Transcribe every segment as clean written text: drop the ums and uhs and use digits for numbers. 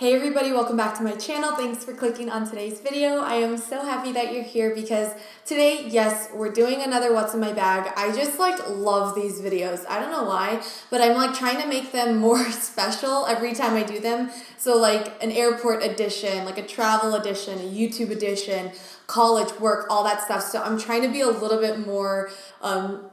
Hey everybody, welcome back to my channel. Thanks for clicking on today's video. I am so happy that you're here because today, yes, we're doing another what's in my bag. I just love these videos. I don't know why, but I'm trying to make them more special every time I do them. So an airport edition, a travel edition, a YouTube edition, college, work, all that stuff. So I'm trying to be a little bit more, I'm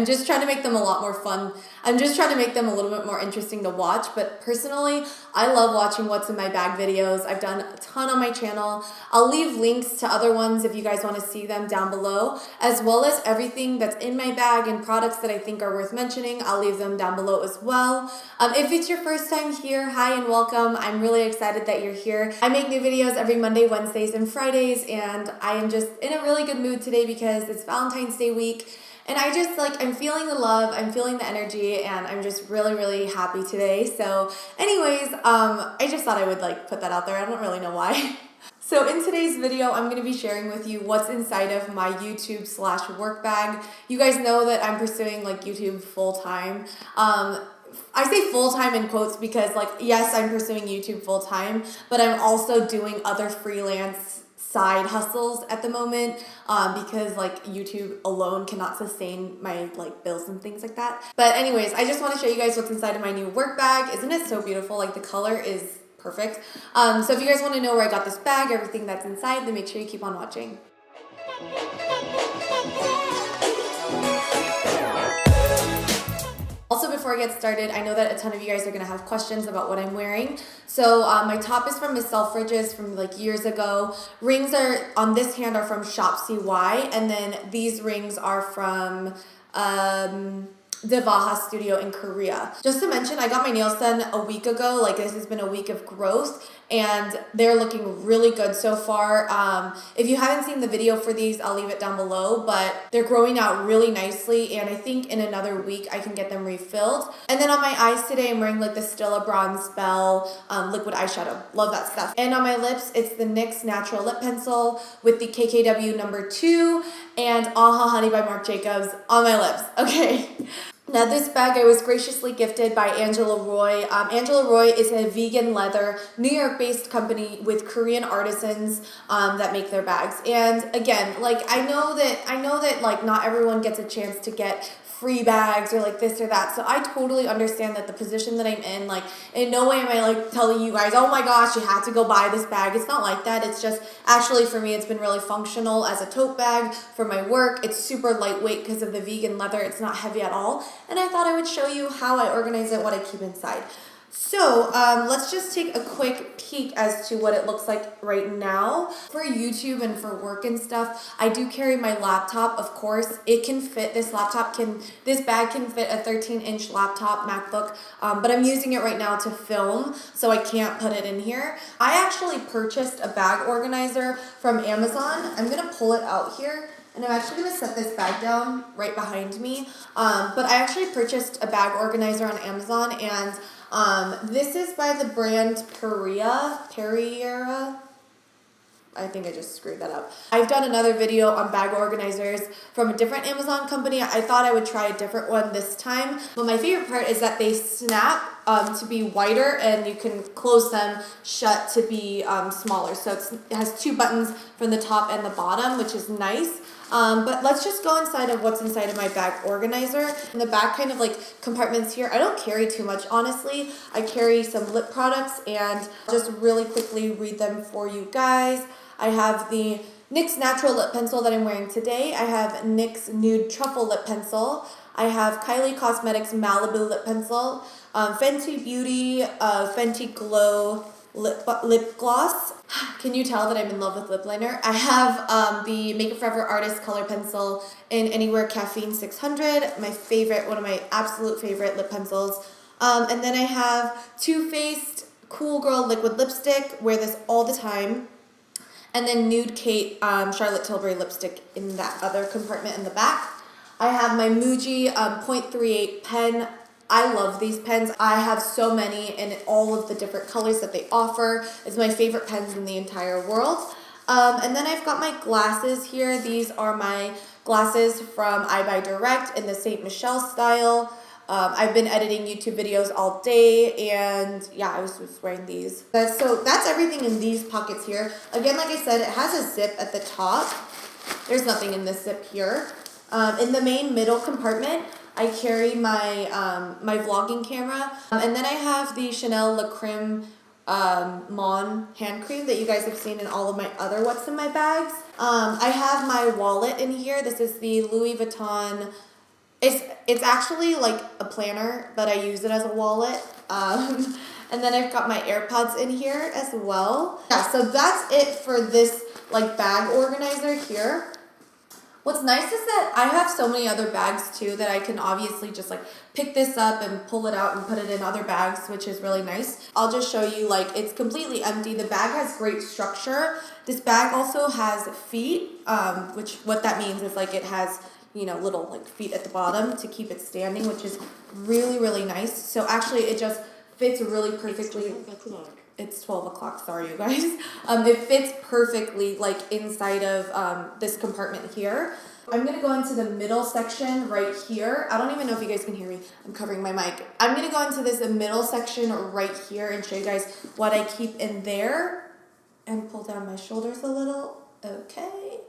just trying to make them a lot more fun. I'm just trying to make them a little bit more interesting to watch. But personally, I love watching what's in my bag videos. I've done a ton on my channel. I'll leave links to other ones if you guys want to see them down below, as well as everything that's in my bag and products that I think are worth mentioning. I'll leave them down below as well. If it's your first time here, hi and welcome. I'm really excited that you're here. I make new videos every Monday, Wednesdays, and Fridays, and I am just in a really good mood today because it's Valentine's Day week. And I just I'm feeling the love, I'm feeling the energy, and I'm just really, really happy today. So anyways, I just thought I would put that out there. I don't really know why. So in today's video, I'm going to be sharing with you what's inside of my YouTube/work bag. You guys know that I'm pursuing YouTube full-time. I say full-time in quotes because yes, I'm pursuing YouTube full-time, but I'm also doing other freelance side hustles at the moment because YouTube alone cannot sustain my bills and things like that. But anyways, I just want to show you guys what's inside of my new work bag. Isn't it so beautiful? The color is perfect. So if you guys want to know where I got this bag, everything that's inside, then make sure you keep on watching. Also, before I get started, I know that a ton of you guys are going to have questions about what I'm wearing. So my top is from Miss Selfridge's from years ago. Rings are on this hand are from Shop CY, and then these rings are from Devaha Studio in Korea. Just to mention, I got my nails done a week ago. This has been a week of growth, and they're looking really good so far. If you haven't seen the video for these, I'll leave it down below, but they're growing out really nicely, and I think in another week I can get them refilled. And then on my eyes today, I'm wearing the Stila Bronze Bell liquid eyeshadow. Love that stuff. And on my lips, it's the NYX Natural Lip Pencil with the KKW number 2 and Aha Honey by Marc Jacobs on my lips. Okay. Now this bag I was graciously gifted by Angela Roi. Angela Roi is a vegan leather, New York-based company with Korean artisans that make their bags. And again, I know that not everyone gets a chance to get free bags or this or that. So I totally understand that the position that I'm in no way am I telling you guys, oh my gosh, you have to go buy this bag. It's not like that. It's just actually for me, it's been really functional as a tote bag for my work. It's super lightweight because of the vegan leather. It's not heavy at all. And I thought I would show you how I organize it, what I keep inside. So let's just take a quick peek as to what it looks like right now. For YouTube and for work and stuff, I do carry my laptop, of course. It can fit, this bag can fit a 13-inch laptop, MacBook, but I'm using it right now to film, so I can't put it in here. I actually purchased a bag organizer from Amazon. I'm going to pull it out here. And I'm actually going to set this bag down right behind me. But I actually purchased a bag organizer on Amazon, and this is by the brand Perriera. I think I just screwed that up. I've done another video on bag organizers from a different Amazon company. I thought I would try a different one this time. But my favorite part is that they snap to be wider, and you can close them shut to be smaller. So it has 2 buttons from the top and the bottom, which is nice. But let's just go inside of what's inside of my bag organizer. In the back compartments here, I don't carry too much, honestly. I carry some lip products, and just really quickly read them for you guys. I have the NYX Natural Lip Pencil that I'm wearing today. I have NYX Nude Truffle Lip Pencil. I have Kylie Cosmetics Malibu Lip Pencil. Fenty Beauty Fenty Glow lip gloss. Can you tell that I'm in love with lip liner? I have the Makeup Forever Artist Color Pencil in Anywhere Caffeine 600. My favorite, one of my absolute favorite lip pencils. And then I have Too Faced Cool Girl Liquid Lipstick. Wear this all the time. And then Nude Kate Charlotte Tilbury lipstick in that other compartment in the back. I have my Muji .38 pen. I love these pens. I have so many, and all of the different colors that they offer is my favorite pens in the entire world. And then I've got my glasses here. These are my glasses from I Buy Direct in the Saint Michelle style. I've been editing YouTube videos all day, and yeah, I was just wearing these. So that's everything in these pockets here. Again, like I said, it has a zip at the top. There's nothing in this zip here. In the main middle compartment, I carry my my vlogging camera, and then I have the Chanel La Creme Mon hand cream that you guys have seen in all of my other what's in my bags. I have my wallet in here. This is the Louis Vuitton. It's actually like a planner, but I use it as a wallet. And then I've got my AirPods in here as well. Yeah, so that's it for this like bag organizer here. What's nice is that I have so many other bags too that I can obviously just like pick this up and pull it out and put it in other bags, which is really nice. I'll just show you, like, it's completely empty. The bag has great structure. This bag also has feet, which what that means is like it has, you know, little like feet at the bottom to keep it standing, which is really, really nice. So actually it just fits really perfectly. It's 12 o'clock, sorry you guys. It fits perfectly like inside of this compartment here. I'm gonna go into the middle section right here. I don't even know if you guys can hear me. I'm covering my mic. I'm gonna go into this middle section right here and show you guys what I keep in there. And pull down my shoulders a little. Okay.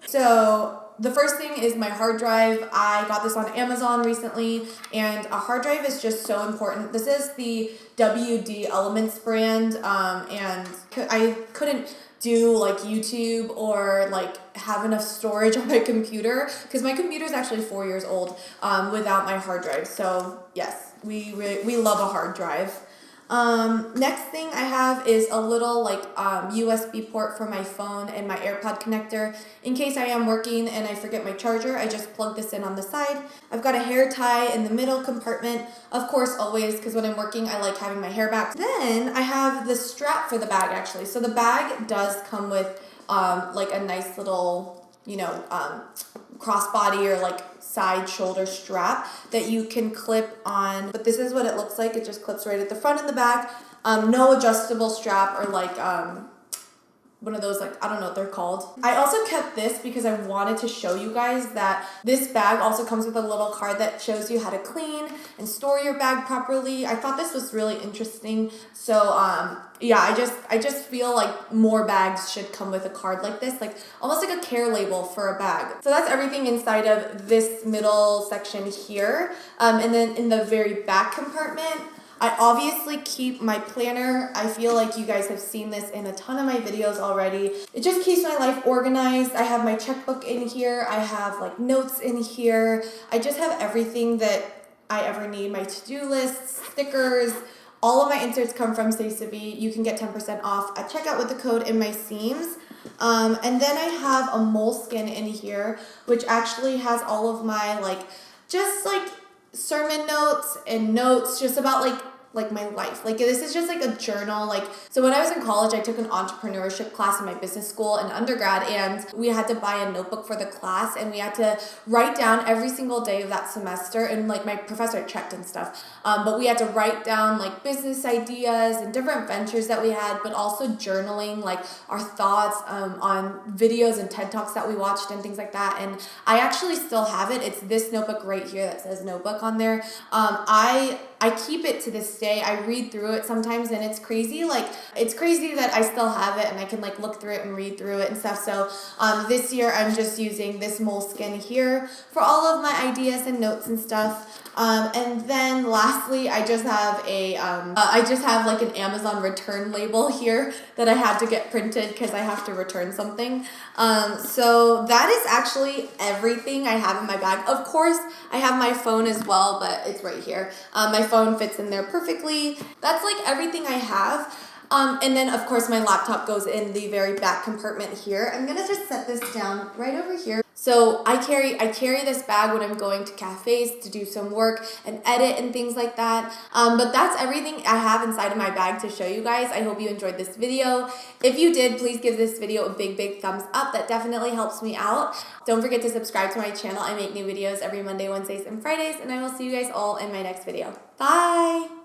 So the first thing is my hard drive. I got this on Amazon recently, and a hard drive is just so important. This is the WD Elements brand, and I couldn't do like YouTube or like have enough storage on my computer because my computer is actually 4 years old without my hard drive. So yes, we love a hard drive. Next thing I have is a little like USB port for my phone and my AirPod connector. In case I am working and I forget my charger, I just plug this in on the side. I've got a hair tie in the middle compartment, of course, always, because when I'm working, I like having my hair back. Then I have the strap for the bag, actually. So the bag does come with like a nice little, you know, crossbody or like side shoulder strap that you can clip on, but this is what it looks like. It just clips right at the front and the back. No adjustable strap or like one of those, like, I don't know what they're called. I also kept this because I wanted to show you guys that this bag also comes with a little card that shows you how to clean and store your bag properly. I thought this was really interesting. So yeah, I just feel like more bags should come with a card like this, like almost like a care label for a bag. So that's everything inside of this middle section here. And then in the very back compartment, I obviously keep my planner. I feel like you guys have seen this in a ton of my videos already. It just keeps my life organized. I have my checkbook in here. I have like notes in here. I just have everything that I ever need. My to-do lists, stickers, all of my inserts come from Stacey. You can get 10% off at checkout with the code INMYSEAMS. And then I have a moleskin in here, which actually has all of my like, just like sermon notes and notes just about like my life. Like this is just like a journal. Like, so when I was in college, I took an entrepreneurship class in my business school in undergrad, and we had to buy a notebook for the class, and we had to write down every single day of that semester, and like my professor checked and stuff. But we had to write down like business ideas and different ventures that we had, but also journaling like our thoughts on videos and TED Talks that we watched and things like that. And I actually still have it. It's this notebook right here that says notebook on there. I keep it to this day. I read through it sometimes, and it's crazy. Like, it's crazy that I still have it and I can like look through it and read through it and stuff. So this year I'm just using this moleskin here for all of my ideas and notes and stuff. And then lastly, I just have like an Amazon return label here that I had to get printed because I have to return something. So that is actually everything I have in my bag. Of course, I have my phone as well, but it's right here. My phone fits in there perfectly. That's like everything I have. And then of course my laptop goes in the very back compartment here. I'm gonna just set this down right over here. So I carry this bag when I'm going to cafes to do some work and edit and things like that. But that's everything I have inside of my bag to show you guys. I hope you enjoyed this video. If you did, please give this video a big thumbs up. That definitely helps me out. Don't forget to subscribe to my channel. I make new videos every Monday, Wednesdays, and Fridays, and I will see you guys all in my next video. Bye!